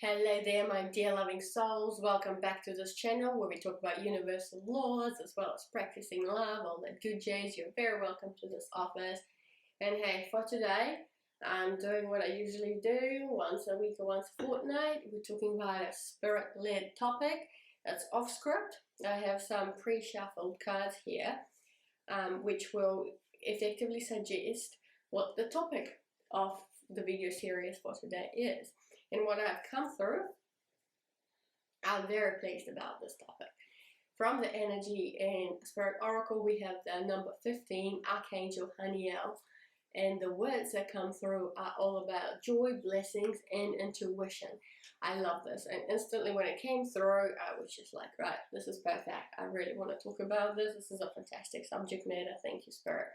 Hello there, my dear loving souls. Welcome back to this channel where we talk about universal laws as well as practicing love, all the good J's. You're very welcome to this office. And hey, for today, I'm doing what I usually do once a week or once a fortnight. We're talking about a spirit-led topic that's off script. I have some pre-shuffled cards here, which will effectively suggest what the topic of the video series for today is. And what I've come through, I'm very pleased about this topic. From the energy and spirit oracle, we have the number 15, Archangel Haniel, and the words that come through are all about joy, blessings, and intuition. I love this, and instantly when it came through, I was just like, right, this is perfect. I really want to talk about this. This is a fantastic subject matter. Thank you, Spirit.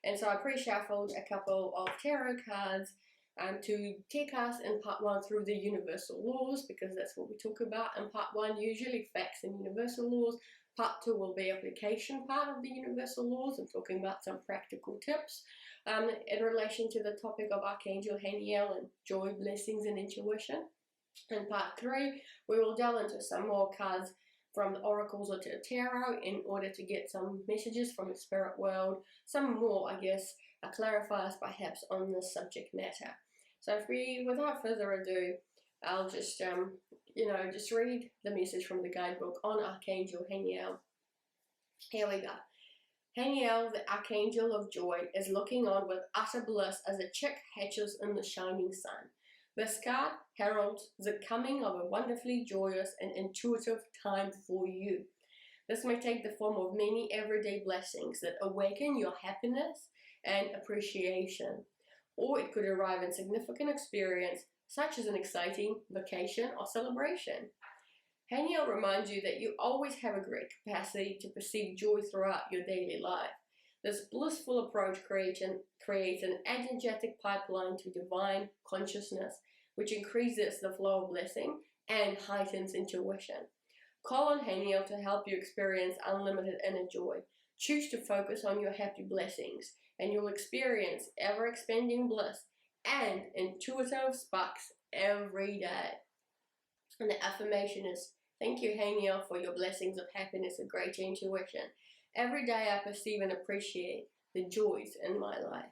And so I pre-shuffled a couple of tarot cards to take us in part one through the universal laws, because that's what we talk about in part one, usually facts and universal laws. Part two will be application part of the universal laws and talking about some practical tips in relation to the topic of Archangel Haniel and joy, blessings, and intuition. In part three, we will delve into some more cards from the oracles or to the tarot in order to get some messages from the spirit world, some more, I guess, clarifiers perhaps on this subject matter. So without further ado, I'll just, just read the message from the guidebook on Archangel Haniel. Here we go. Haniel, the Archangel of Joy, is looking on with utter bliss as a chick hatches in the shining sun. This card heralds the coming of a wonderfully joyous and intuitive time for you. This may take the form of many everyday blessings that awaken your happiness and appreciation, or it could arrive in significant experience such as an exciting vacation or celebration. Haniel reminds you that you always have a great capacity to perceive joy throughout your daily life. This blissful approach creates an energetic pipeline to divine consciousness, which increases the flow of blessing and heightens intuition. Call on Haniel to help you experience unlimited inner joy. Choose to focus on your happy blessings, and you'll experience ever-expanding bliss and intuitive sparks every day. And the affirmation is, thank you, Haniel, for your blessings of happiness and great intuition. Every day I perceive and appreciate the joys in my life.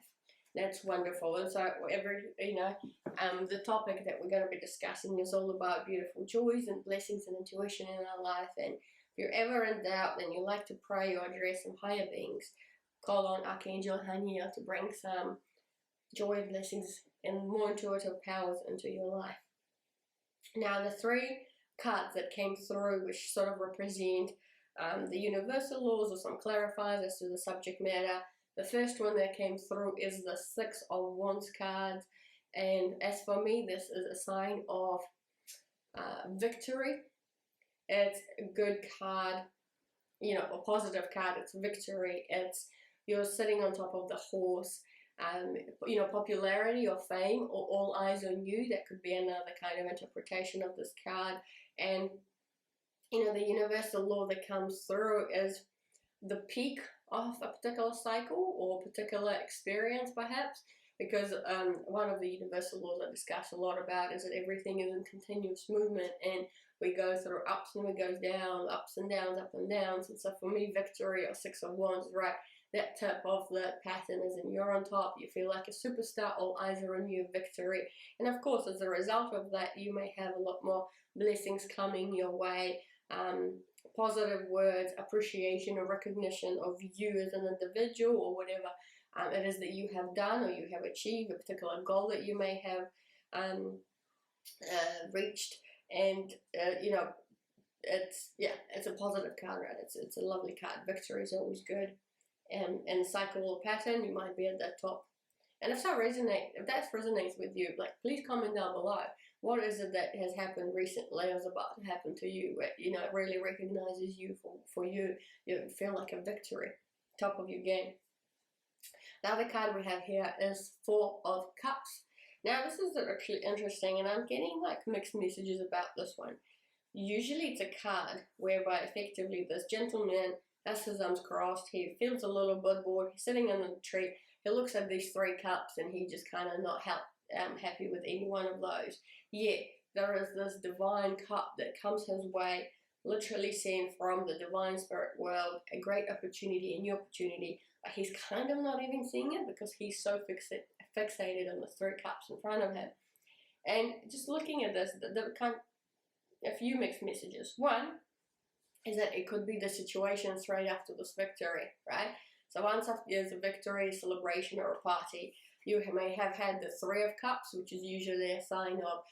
That's wonderful. And so the topic that we're going to be discussing is all about beautiful joys and blessings and intuition in our life. And if you're ever in doubt and you like to pray or address some higher beings, call on Archangel Haniel to bring some joy, blessings, and more intuitive powers into your life. Now, the three cards that came through, which sort of represent the universal laws or some clarifiers as to the subject matter. The first one that came through is the Six of Wands card, and as for me, this is a sign of victory. It's a good card, a positive card. It's victory. It's you're sitting on top of the horse. Popularity or fame, or all eyes on you. That could be another kind of interpretation of this card. And the universal law that comes through is the peak of a particular cycle or particular experience, perhaps, because one of the universal laws I discuss a lot about is that everything is in continuous movement, and we go through ups and we go down, ups and downs, up and downs. And so for me, victory or Six of Wands is right. That tip of the pattern is in you're on top, you feel like a superstar, all eyes are on you, victory. And of course, as a result of that, you may have a lot more blessings coming your way, positive words, appreciation or recognition of you as an individual or whatever it is that you have done or you have achieved, a particular goal that you may have reached. And, it's a positive card, right? It's a lovely card. Victory is always good. And cycle or pattern, you might be at that top. And if that resonates with you, please comment down below. What is it that has happened recently or is about to happen to you where, it really recognizes you for you feel like a victory, top of your game. The other card we have here is Four of Cups. Now, this is actually interesting, and I'm getting mixed messages about this one. Usually it's a card whereby effectively this gentleman has his arms crossed, he feels a little bit bored, he's sitting in the tree, he looks at these three cups and he just kind of not happy with any one of those. Yet there is this divine cup that comes his way, literally seen from the divine spirit world, a great opportunity, a new opportunity. But he's kind of not even seeing it because he's so fixated on the three cups in front of him. And just looking at this, a few mixed messages. One is that it could be the situation straight after this victory, right? So once after there's a victory, celebration, or a party, you may have had the Three of Cups, which is usually a sign of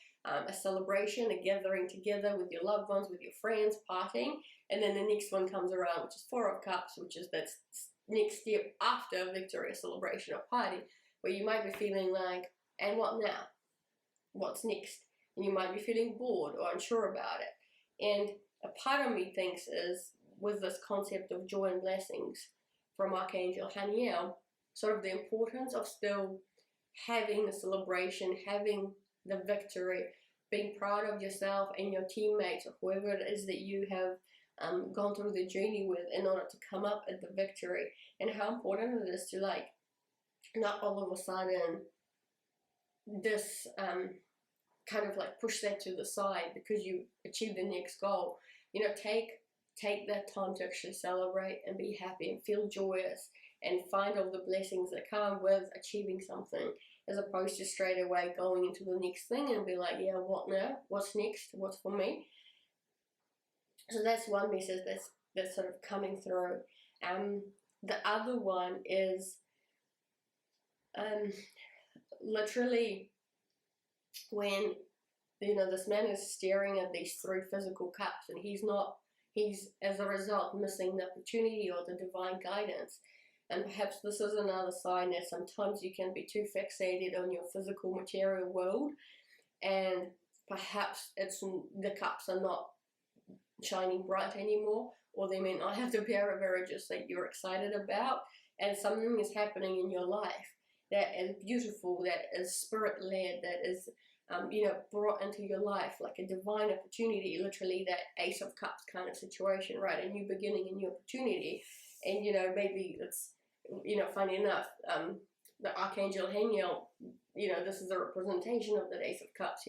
a celebration, a gathering together with your loved ones, with your friends, partying. And then the next one comes around, which is Four of Cups, which is that next step after a victory, a celebration, or party, where you might be feeling like, and what now? What's next? And you might be feeling bored or unsure about it. And a part of me thinks is, with this concept of joy and blessings from Archangel Haniel, sort of the importance of still having the celebration, having the victory, being proud of yourself and your teammates or whoever it is that you have gone through the journey with in order to come up at the victory, and how important it is to, like, not all of a sudden this kind of like push that to the side because you achieved the next goal. You know, take that time to actually celebrate and be happy and feel joyous and find all the blessings that come with achieving something, as opposed to straight away going into the next thing and be like, yeah, what now? What's next? What's for me? So that's one message that's sort of coming through. The other one is literally when, you know, this man is staring at these three physical cups, and he's as a result missing the opportunity or the divine guidance. And perhaps this is another sign that sometimes you can be too fixated on your physical material world, and perhaps the cups are not shining bright anymore, or they may not have the beverages that you're excited about, and something is happening in your life that is beautiful, that is spirit-led, that is brought into your life like a divine opportunity, literally that Ace of Cups kind of situation, right? A new beginning, a new opportunity. And, you know, maybe it's, funny enough, the Archangel Haniel, this is a representation of the Ace of Cups.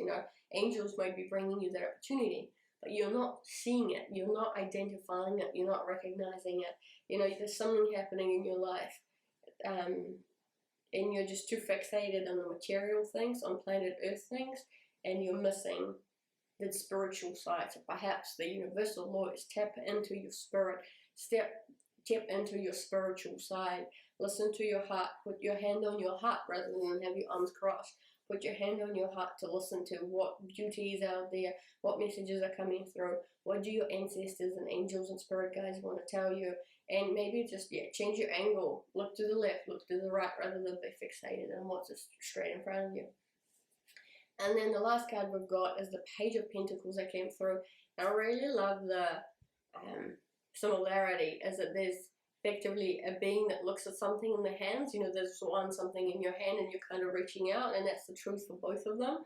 Angels might be bringing you that opportunity, but you're not seeing it, you're not identifying it, you're not recognizing it. There's something happening in your life, and you're just too fixated on the material things, on planet Earth things, and you're missing the spiritual side. So perhaps the universal law is tap into your spirit, tap into your spiritual side, listen to your heart, put your hand on your heart rather than have your arms crossed. Put your hand on your heart to listen to what beauty is out there, what messages are coming through, what do your ancestors and angels and spirit guides want to tell you, and maybe just change your angle, look to the left, look to the right, rather than be fixated on what's straight in front of you. And then the last card we've got is the Page of Pentacles that came through. And I really love the similarity, is that there's effectively a being that looks at something in the hands. There's something in your hand and you're kind of reaching out, and that's the truth for both of them.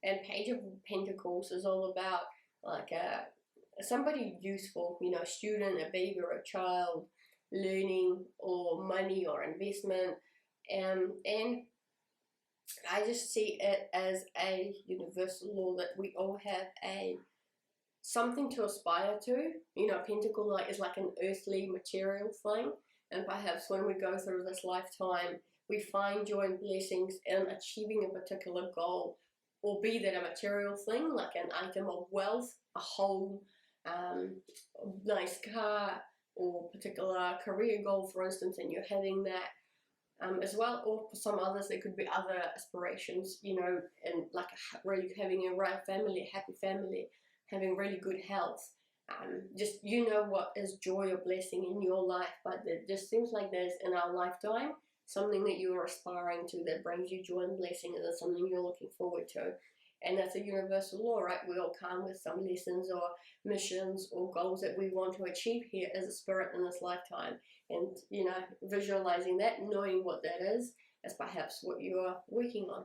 And Page of Pentacles is all about like somebody useful, a student, a baby, or a child, learning, or money, or investment. And I just see it as a universal law that we all have something to aspire to. Pentacle is like an earthly material thing, and perhaps when we go through this lifetime, we find joy and blessings in achieving a particular goal, or be that a material thing like an item of wealth, a home, nice car, or particular career goal, for instance, and you're having that as well. Or for some others, there could be other aspirations, and like really having a right family, a happy family, having really good health, just what is joy or blessing in your life. But it just seems like there's, in our lifetime, something that you are aspiring to that brings you joy and blessing, and that's something you're looking forward to. And that's a universal law, right? We all come with some lessons or missions or goals that we want to achieve here as a spirit in this lifetime. And, visualizing that, knowing what that is perhaps what you are working on.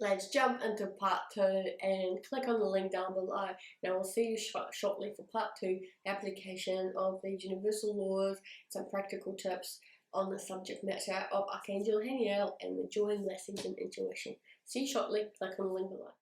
Let's jump into part 2 and click on the link down below. Now we'll see you shortly for part 2, application of these universal laws, some practical tips on the subject matter of Archangel Haniel and the joy and blessings and intuition. See you shortly. Click on the link below.